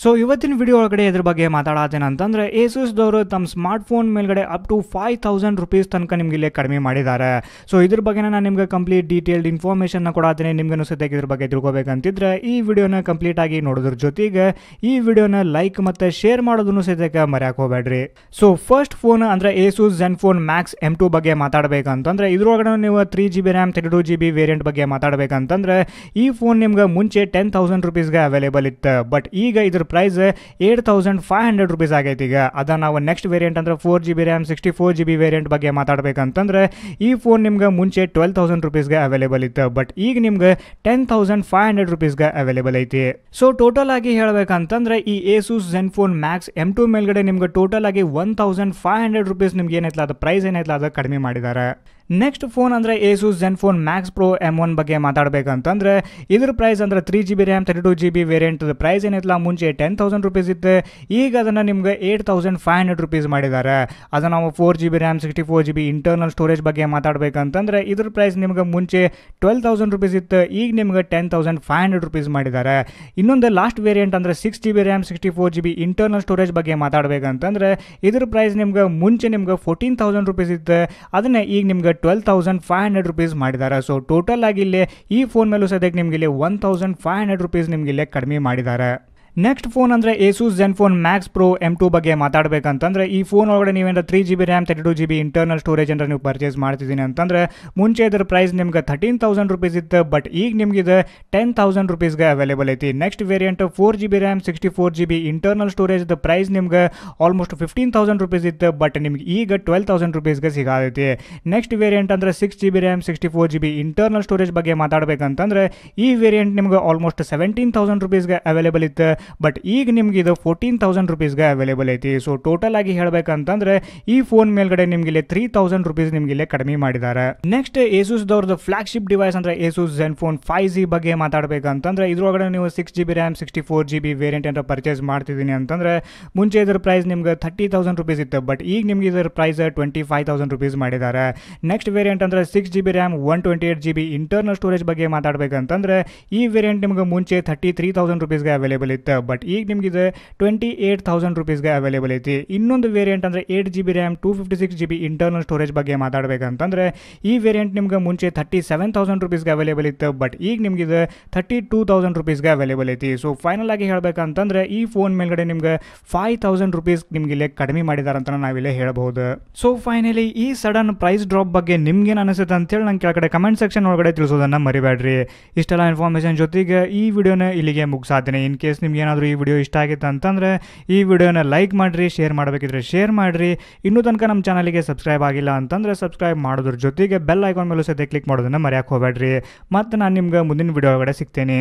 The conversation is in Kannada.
ಸೊ ಇವತ್ತಿನ ವಿಡಿಯೋ ಒಳಗಡೆ ಇದ್ರ ಬಗ್ಗೆ ಮಾತಾಡತ್ತೇನೆ ಅಂತಂದ್ರೆ ಏಸೂಸ್ದವರು ತಮ್ಮ ಸ್ಮಾರ್ಟ್ ಫೋನ್ ಮೇಲ್ಗಡೆ ಅಪ್ ಟು 5000 ರುಪೀಸ್ ತನಕ ನಿಮ್ಗೆ ಇಲ್ಲೇ ಕಡಿಮೆ ಮಾಡಿದ್ದಾರೆ. ಸೊ ಇದ್ರ ಬಗ್ಗೆ ನಾನು ನಿಮ್ಗೆ ಕಂಪ್ಲೀಟ್ ಡೀಟೇಲ್ಡ್ ಇನ್ಫಾರ್ಮೇಷನ್ ಕೊಡಾತೀನಿ. ನಿಮ್ಗೆ ಸದ್ಯಕ್ಕೆ ಇದ್ರ ಬಗ್ಗೆ ತಿಳ್ಕೊಬೇಕಂತಿದ್ರೆ ಈ ವಿಡಿಯೋನ ಕಂಪ್ಲೀಟ್ ಆಗಿ ನೋಡೋದ್ರ ಜೊತೆಗೆ ಈ ವಿಡಿಯೋನ ಲೈಕ್ ಮತ್ತೆ ಶೇರ್ ಮಾಡೋದನ್ನು ಸದ್ಯಕ್ಕೆ ಮರ್ಯಾಕ್ ಹೋಗ್ಬೇಡ್ರಿ. ಸೊ ಫಸ್ಟ್ ಫೋನ್ ಅಂದ್ರೆ ಏಸೂಸ್ ಝೆನ್ಫೋನ್ ಮ್ಯಾಕ್ಸ್ M2 ಬಗ್ಗೆ ಮಾತಾಡಬೇಕಂತಂದ್ರೆ ಇದ್ರೊಳಗಡೆ ನೀವು 3GB RAM 32GB ವೇರಿಯಂಟ್ ಬಗ್ಗೆ ಮಾತಾಡಬೇಕಂತಂದ್ರೆ ಈ ಫೋನ್ ನಿಮ್ಗೆ ಮುಂಚೆ 10,000 ರುಪೀಸ್ಗೆ ಅವೈಲೇಬಲ್ ಇತ್ತು. ಬಟ್ ಈಗ ಇದ್ರ ಪ್ರೈಸ್ 8,500 ರುಪೀಸ್ ಆಗೈತಿ. ಈಗ ಅದ ನಾವು ನೆಕ್ಸ್ಟ್ ವೇರಿಯಂಟ್ ಅಂದ್ರೆ 4GB RAM 64GB ವೇರಿಯಂಟ್ ಬಗ್ಗೆ ಮಾತಾಡಬೇಕಂತಂದ್ರೆ ಈ ಫೋನ್ ನಿಮ್ಗೆ ಮುಂಚೆ 12,000 ರುಪೀಸ್ಗೆ ಅವೈಲೇಬಲ್ ಇತ್ತು. ಬಟ್ ಈಗ ನಿಮ್ಗೆ 10,500 ರುಪೀಸ್ಗೆ ಅವೈಲೇಬಲ್ ಐತಿ. ಸೊ ಟೋಟಲ್ ಆಗಿ ಹೇಳ್ಬೇಕಂತಂದ್ರೆ ಈ ಏಸೂಸ್ ಝೆನ್ಫೋನ್ ಮ್ಯಾಕ್ಸ್ M2 ಮೇಲ್ಗಡೆ ನಿಮ್ಗೆ ಟೋಟಲ್ ಆಗಿ 1,500 ರುಪೀಸ್ ನಿಮ್ಗೆ ಏನೈತಲ್ಲ ಅದು ಪ್ರೈಸ್ ಏನೈತಲ್ಲ ಅದು ಕಡಿಮೆ ಮಾಡಿದ್ದಾರೆ. ನೆಕ್ಸ್ಟ್ ಫೋನ್ ಅಂದ್ರೆ ಏಸೂಸ್ ಝೆನ್ಫೋನ್ ಮ್ಯಾಕ್ಸ್ ಪ್ರೋ M1 ಬಗ್ಗೆ ಮಾತಾಡಬೇಕಂತಂದ್ರೆ ಇದ್ರ ಪ್ರೈಸ್ ಅಂದ್ರೆ 3GB RAM 32GB variant price ಏನಿಲ್ಲ ಮುಂಚೆ 10,000 ರುಪೀಸ್ ಇತ್ತು. ಈಗ ಅದನ್ನ ನಿಮ್ಗೆ 8,500 ರುಪೀಸ್ ಮಾಡಿದ್ದಾರೆ. ಅದನ್ನ ನಾವು 4GB RAM 64GB internal storage ಬಗ್ಗೆ ಮಾತಾಡಬೇಕಂತಂದ್ರೆ ಇದ್ರ ಪ್ರೈಸ್ ನಿಮ್ಗೆ ಮುಂಚೆ 12,000 ರುಪೀಸ್ ಇತ್ತು. ಈಗ ನಿಮ್ಗೆ 10,500 ರುಪೀಸ್ ಮಾಡಿದ್ದಾರೆ. ಇನ್ನೊಂದು ಲಾಸ್ಟ್ ವೇರಿಯಂಟ್ ಅಂದ್ರೆ 6GB RAM 64GB internal storage ಬಗ್ಗೆ ಮಾತಾಡಬೇಕಂತಂದ್ರೆ ಇದ್ರ ಪ್ರೈಸ್ ನಿಮ್ಗೆ ಮುಂಚೆ ನಿಮ್ಗೆ 14,000 ರುಪೀಸ್ ಇತ್ತು. ಅದನ್ನ ಈಗ ನಿಮ್ಗೆ 12,500 ರುಪೀಸ್ ಮಾಡಿದ್ದಾರೆ. ಸೊ ಟೋಟಲ್ ಆಗಿ ಇಲ್ಲಿ ಈ ಫೋನ್ ಮೇಲೂ ಸದ್ಯಕ್ಕೆ ನಿಮ್ಗೆ ಇಲ್ಲಿ 1,500 ರುಪೀಸ್ ನಿಮ್ಗೆ ಇಲ್ಲೇ ಕಡಿಮೆ ಮಾಡಿದ್ದಾರೆ. ನೆಕ್ಸ್ಟ್ ಫೋನ್ ಅಂದ್ರೆ ಏಸೂಸ್ ಝೆನ್ಫೋನ್ ಮ್ಯಾಕ್ಸ್ ಪ್ರೋ M2 ಬಗ್ಗೆ ಮಾತಾಡಬೇಕಂತಂದ್ರೆ ಈ ಫೋನ್ ಒಳಗಡೆ ನೀವೇನ 3GB RAM 32GB internal storage ಅಂದ್ರೆ ನೀವು ಪರ್ಚೇಸ್ ಮಾಡ್ತಿದ್ದೀನಿ ಅಂತಂದ್ರೆ ಮುಂಚೆ ಇದರ ಪ್ರೈಸ್ ನಿಮ್ಗೆ 13,000 ರುಪೀಸ್ ಇತ್ತು. ಬಟ್ ಈಗ ನಿಮ್ಗೆ ಇದು 10,000 ರುಪೀಸ್ಗೆ ಅವೈಲೇಬಲ್ ಐತಿ. Next variant 4GB RAM 64GB internal storage price ನಿಮ್ಗೆ ಆಲ್ಮೋಸ್ಟ್ 15,000 ರುಪೀಸ್ ಇತ್ತು. ಬಟ್ ನಿಮ್ಗೆ ಈಗ 12,000 ರುಪೀಸ್ಗೆ ಸಿಗತೈತಿ. ನೆಕ್ಸ್ಟ್ ವೇರಿಯಂಟ್ ಅಂದ್ರೆ 6GB RAM 64GB internal storage ಬಗ್ಗೆ ಮಾತಾಡಬೇಕಂತಂದ್ರೆ ಈ ವೇರಿಯಂಟ್ ನಿಮ್ಗೆ ಆಲ್ಮೋಸ್ಟ್ 17,000 ರುಪೀಸ್ಗೆ ಅವೈಲೇಬಲ್ ಇತ್ತು. ಬಟ್ ಈಗ ನಿಮ್ಗೆ ಇದು 14,000 ರುಪೀಸ್ಗೆ ಅವೈಲೇಬಲ್ ಐತಿ. ಸೊ ಟೋಟಲ್ ಆಗಿ ಹೇಳ್ಬೇಕಂತಂದ್ರೆ ಈ ಫೋನ್ ಮೇಲ್ಗಡೆ ನಿಮ್ಗೆ ಇಲ್ಲಿ 3,000 ರುಪೀಸ್ ನಿಮ್ಗೆ ಇಲ್ಲಿ ಕಡಿಮೆ ಮಾಡಿದ್ದಾರೆ. ನೆಕ್ಸ್ಟ್ ಏಸೂಸ್ ದವ್ರದ್ದು ಫ್ಲಾಗ್ಶಿಪ್ ಡಿವೈಸ್ ಅಂದ್ರೆ ಏಸೂಸ್ ಝೆನ್ಫೋನ್ 5G ಬಗ್ಗೆ ಮಾತಾಡಬೇಕಂತಂದ್ರೆ ಇದ್ರೊಳಗಡೆ ನೀವು 6GB RAM 64GB ವೇರಿಯಂಟ್ ಅಂತ ಪರ್ಚೇಸ್ ಮಾಡ್ತಿದ್ದೀನಿ ಅಂತಂದ್ರೆ ಮುಂಚೆ ಇದರ ಪ್ರೈಸ್ ನಿಮ್ಗೆ 30,000 ರುಪೀಸ್ ಇತ್ತು. ಬಟ್ ಈಗ ನಿಮ್ಗೆ ಇದರ ಪ್ರೈಸ್ 25,000 ರುಪೀಸ್ ಮಾಡಿದ್ದಾರೆ. ನೆಕ್ಸ್ಟ್ ವೇರಿಯಂಟ್ ಅಂದ್ರೆ 6GB RAM 128GB internal storage ಬಗ್ಗೆ ಮಾತಾಡಬೇಕಂತಂದ್ರೆ ಈ ವೇರಿಯಂಟ್ ನಿಮ್ಗೆ ಮುಂಚೆ 33,000 ರುಪೀಸ್ಗೆ ಅವೈಲೇಬಲ್ ಇತ್ತು. ಬಟ್ ಈಗ ನಿಮ್ಗೆ ಇದು 28,000 ರುಪೀಸ್ಗೆ ಅವೈಲೇಬಲ್ ಐತಿ. ಇನ್ನೊಂದು ವೇರಿಯಂಟ್ ಅಂದ್ರೆ 8GB RAM 256GB internal storage ಬಗ್ಗೆ ಮಾತಾಡಬೇಕಂತಂದ್ರೆ ಈ ವೇರಿಯಂಟ್ ನಿಮ್ಗೆ ಮುಂಚೆ 37,000 ರುಪೀಸ್ಗೆ ಅವೈಲೇಬಲ್ ಇತ್ತು. ಬಟ್ ಈಗ ನಿಮ್ಗೆ ಇದು 32,000 ರುಪೀಸ್ಗೆ ಅವೈಲೇಬಲ್ ಐತಿ. ಸೊ ಫೈನಲ್ ಆಗಿ ಹೇಳ್ಬೇಕಂತಂದ್ರೆ ಈ ಫೋನ್ ಮೇಲ್ಗಡೆ ನಿಮ್ಗೆ 5,000 ರುಪೀಸ್ ನಿಮ್ಗೆ ಇಲ್ಲೇ ಕಡಿಮೆ ಮಾಡಿದಾರೆ ಅಂತ ನಾವಿಲ್ಲೇ ಹೇಳಬಹುದು. ಸೊ ಫೈನಲಿ ಈ ಸಡನ್ ಪ್ರೈಸ್ ಡ್ರಾಪ್ ಬಗ್ಗೆ ನಿಮ್ಗೇನು ಅನಿಸುತ್ತೆ ಅಂತೇಳಿ ನಂಗೆ ಕೆಳಗಡೆ ಕಮೆಂಟ್ ಸೆಕ್ಷನ್ ಒಳಗಡೆ ತಿಳಿಸೋದನ್ನ ಮರಿಬೇಡ್ರಿ. ಇಷ್ಟೆಲ್ಲ ಇನ್ಫಾರ್ಮೇಷನ್ ಜೊತೆಗೆ ಈ ವಿಡಿಯೋನ ಇಲ್ಲಿಗೆ ಮುಗಿಸಾತೀನಿ. ಇನ್ ಕೇಸ್ ನಿಮ್ಗೆ ಏನಾದರೂ ಈ ವಿಡಿಯೋ ಇಷ್ಟ ಆಗಿತ್ತು ಅಂತಂದ್ರೆ ಈ ವಿಡಿಯೋನ ಲೈಕ್ ಮಾಡಿರಿ, ಶೇರ್ ಮಾಡಬೇಕಿದ್ರೆ ಶೇರ್ ಮಾಡಿರಿ. ಇನ್ನೂ ತನಕ ನಮ್ಮ ಚಾನಲ್ಗೆ ಸಬ್ಸ್ಕ್ರೈಬ್ ಆಗಿಲ್ಲ ಅಂತಂದ್ರೆ ಸಬ್ಸ್ಕ್ರೈಬ್ ಮಾಡೋದ್ರ ಜೊತೆಗೆ ಬೆಲ್ ಐಕಾನ್ ಮೇಲೂ ಸದ್ಯ ಕ್ಲಿಕ್ ಮಾಡೋದನ್ನ ಮರೆಯಕ್ಕೆ ಹೋಗಬೇಡ್ರಿ. ಮತ್ತು ನಾನು ನಿಮ್ಗೆ ಮುಂದಿನ ವಿಡಿಯೋ ಒಳಗಡೆ ಸಿಗ್ತೇನೆ.